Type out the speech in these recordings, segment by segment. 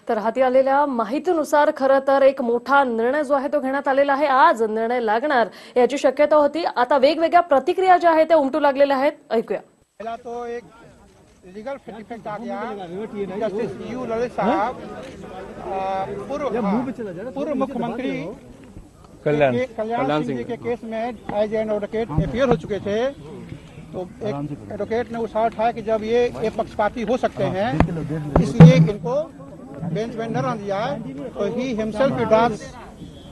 तर हाती आलेल्या माहितीनुसार खरं तर एक मोठा निर्णय जो आहे तो घेण्यात आलेला आहे। आज निर्णय लागणार याची शक्यता होती। आता वेगवेगळ्या प्रतिक्रिया ज्या आहेत त्या उमटू लागलेल्या आहेत, ऐकूया। पहला तो एक लीगल इफेक्ट आ गया। जस्टिस यू ललित साहब पूर्व मुख्यमंत्री कल्याण सिंह जी के केस में एज एन एडवोकेट अपीयर हो चुके थे। तो एक एडवोकेट ने उछाल उठाया कि जब ये पक्षपाती हो सकते हैं इसलिए इनको बेंच में न रह दिया, तो ही हिमसेल्फ विड्रॉज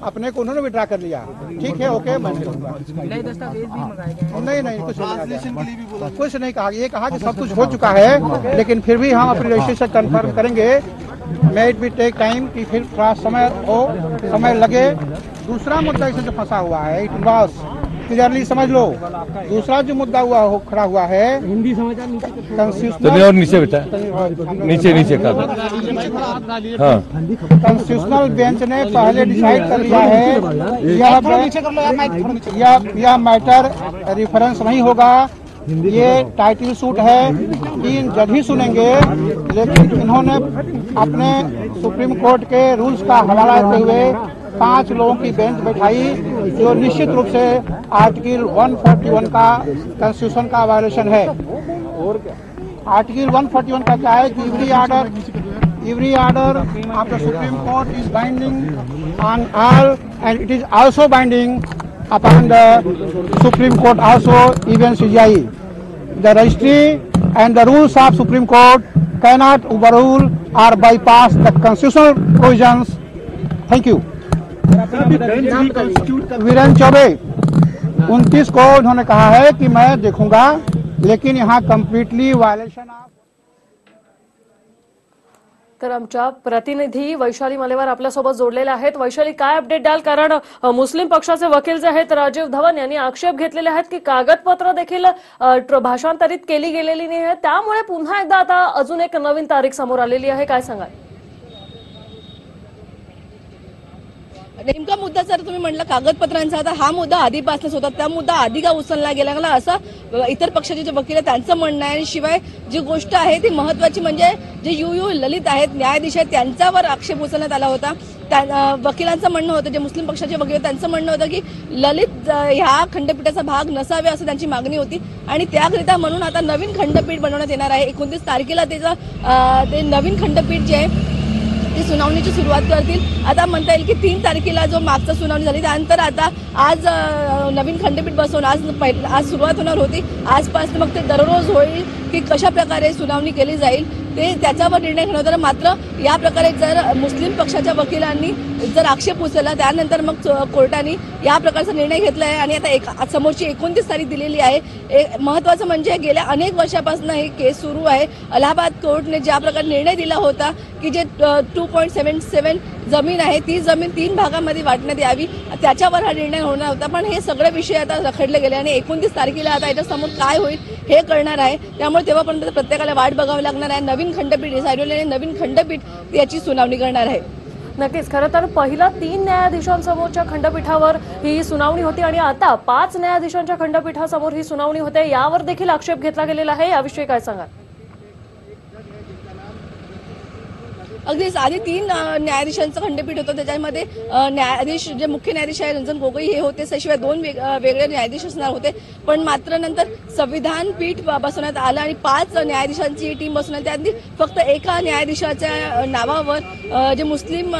अपने को उन्होंने विड्रा कर लिया। ठीक है, ओके, मैं नए दस्तावेज भी मंगाए गए? नहीं, कुछ नहीं कहा। ये कहा कि सब कुछ हो चुका है, लेकिन फिर भी हम अपनी रजिस्ट्रेशन कंफर्म करेंगे। May it be take time कि फिर थोड़ा समय लगे। दूसरा मुद्दा इसमें जो फंसा हुआ है, इट इन्वॉल्व्स, क्लियरली समझ लो। दूसरा जो मुद्दा खड़ा हुआ है, हिंदी समाचार और नीचे बेटा, नीचे का कॉन्स्टिट्यूशनल बेंच ने पहले डिसाइड कर लिया है यह मैटर रेफरेंस नहीं होगा। ये टाइटल सूट है, 3 जज ही सुनेंगे, लेकिन इन्होंने अपने सुप्रीम कोर्ट के रूल्स का हवाला देते हुए 5 लोगों की बेंच बैठाई, जो निश्चित रूप से आर्टिकल 141 का कॉन्स्टिट्यूशन का वायलेशन है। आर्टिकल 141 का क्या है कि every order of the Supreme Court is binding on all, and it is also binding upon the Supreme Court also, even CJI. The registry and the rules of Supreme Court cannot overrule or bypass the constitutional provisions. Thank you. Virendra Choubey 29 को उन्होंने कहा है कि मैं देखूंगा, लेकिन यहाँ completely violation of. तर आमच्या प्रतिनिधी वैशाली मलेवार आपल्यासोबत जोडलेल्या आहेत। वैशाली, काय अपडेट द्याल? कारण मुस्लिम पक्षाचे वकील जे आहेत राजीव धवन यांनी आक्षेप घेतलेले आहेत की कागदपत्र देखील भाषांतरित केली गेलेली नाही आहे, त्यामुळे पुन्हा एकदा आता अजून एक नवीन तारीख समोर आलेली आहे, काय सांगाल? नेमका मुद्दा जर तुम्ही म्हटलं कागदपत्रांचा, आता हा मुद्दा आधीपासूनच होता, त्या मुद्दा आधी का उचलला गेला असं इतर पक्षाचे जे वकील आहेत त्यांचं म्हणणं आहे। आणि शिवाय जी गोष्ट आहे ती महत्वाची म्हणजे जे यू ललित आहेत, न्यायाधीश आहेत, त्यांच्यावर आक्षेप उचलण्यात आला होता। वकिलांचं म्हणणं होतं, जे मुस्लिम पक्षाचे वकील त्यांचं म्हणणं होतं की ललित ह्या खंडपीठाचा भाग नसावे असं त्यांची मागणी होती, आणि त्याकरिता म्हणून आता नवीन खंडपीठ बनवण्यात येणार आहे। 29 तारखेला ते नवीन खंडपीठ जे आहे ती सुनावणीची सुरुवात करतील। आता म्हणता येईल की 3 तारखेला जो मागचा सुनावणी झाली त्यानंतर आता आज नवीन खंडपीठ बसवून आज सुरुवात होणार होती। आजपासून मग ते दररोज होईल की कशा प्रकारे सुनावणी केली जाईल ते त्याच्यावर निर्णय घेणार होता। मात्र या प्रकारे जर मुस्लिम पक्षाच्या वकिलांनी जर आक्षेप उचलला त्यानंतर मग कोर्टाने या प्रकारचा निर्णय घेतला आहे, आणि आता समोरची 29 तारीख दिलेली आहे। महत्वाचं म्हणजे गेल्या अनेक वर्षापासून हे केस सुरू आहे। अलाहाबाद कोर्टने ज्या प्रकारे निर्णय दिला होता की जे 2.77 जमीन आहे ती जमीन 3 भागामध्ये वाटण्यात यावी, त्याच्यावर हा निर्णय होणार होता, पण हे सगळे विषय आता रखडले गेले आणि 29 तारखेला आता याच्यासमोर काय होईल हे कळणार आहे। त्यामुळे तेव्हापर्यंत प्रत्येकाला वाट बघावी लागणार आहे। नवीन खंडपीठ डिसाईड होईल आणि नवीन खंडपीठ याची सुनावणी करणार आहे। नक्कीच, खरं तर पहिला 3 न्यायाधीशांसमोरच्या खंडपीठावर ही सुनावणी होती आणि आता 5 न्यायाधीशांच्या खंडपीठासमोर ही सुनावणी होते। यावर देखील आक्षेप घेतला गेलेला आहे, याविषयी काय सांगाल? अगदीच आधी 3 न्यायाधीशांचं खंडपीठ होतं, त्याच्यामध्ये न्यायाधीश जे मुख्य न्यायाधीश आहे रंजन गोगोई हे होते, त्याशिवाय 2 वेगळे न्यायाधीश असणार होते। पण मात्र नंतर संविधान पीठ बसवण्यात आलं आणि 5 न्यायाधीशांची टीम बसवण्यात, त्यांनी फक्त एका न्यायाधीशाच्या नावावर जे मुस्लिम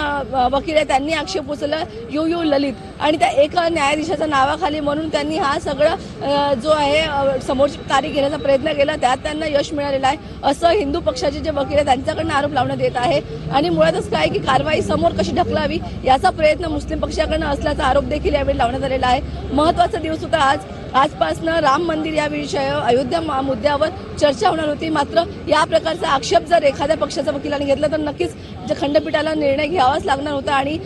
वकील आहेत त्यांनी आक्षेप उचलला यू ललित, आणि त्या एका न्यायाधीशाच्या नावाखाली म्हणून त्यांनी हा सगळा जो आहे समोरची तारीख घेण्याचा प्रयत्न केला, त्यात त्यांना यश मिळालेलं आहे असं हिंदू पक्षाचे जे वकील आहेत त्यांच्याकडनं आरोप लावण्यात येत आहे। आणि मुळातच काय की कारवाई समोर कशी ढकलावी याचा प्रयत्न मुस्लिम पक्षाकडनं असल्याचा आरोप देखील यावेळी लावण्यात आलेला आहे। महत्वाचा दिवस होता आजपासून राम मंदिर या विषय अयोध्या मुद्द्यावर चर्चा होणार होती, मात्र या प्रकारचा आक्षेप जर एखाद्या पक्षाच्या वकिलांनी घेतला तर नक्कीच जे खंडपीठाला निर्णय घ्यावाच लागणार होता, आणि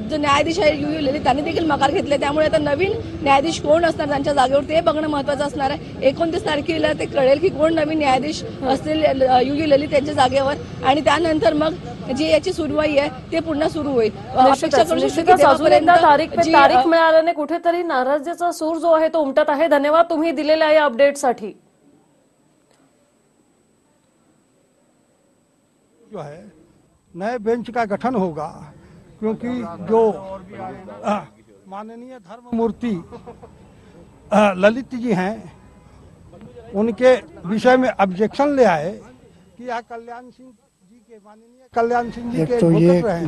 जो न्यायाधीश आहे यू ललित त्यांनी देखील माघार घेतले। त्यामुळे आता नवीन न्यायाधीश कोण असणार त्यांच्या जागेवर ते बघणं महत्वाचं असणार आहे। 29 तारखेला ते कळेल की कोण नवीन न्यायाधीश असतील यू ललित यांच्या जागेवर, आणि त्यानंतर मग जी याची सुरुवाई आहे ते पुन्हा सुरू होईल। तारीख मिळाल्याने कुठेतरी नाराजीचा सूर जो आहे तो उमटत आहे। धन्यवाद तुम्ही दिलेल्या या अपडेटसाठी। जो है नए बेंच का गठन होगा, क्योंकि जो माननीय धर्म मूर्ति ललित जी हैं, उनके विषय में ऑब्जेक्शन ले आए कि यह कल्याण सिंह जी के माननीय कल्याण सिंह जी के एडवोकेट रहे हैं।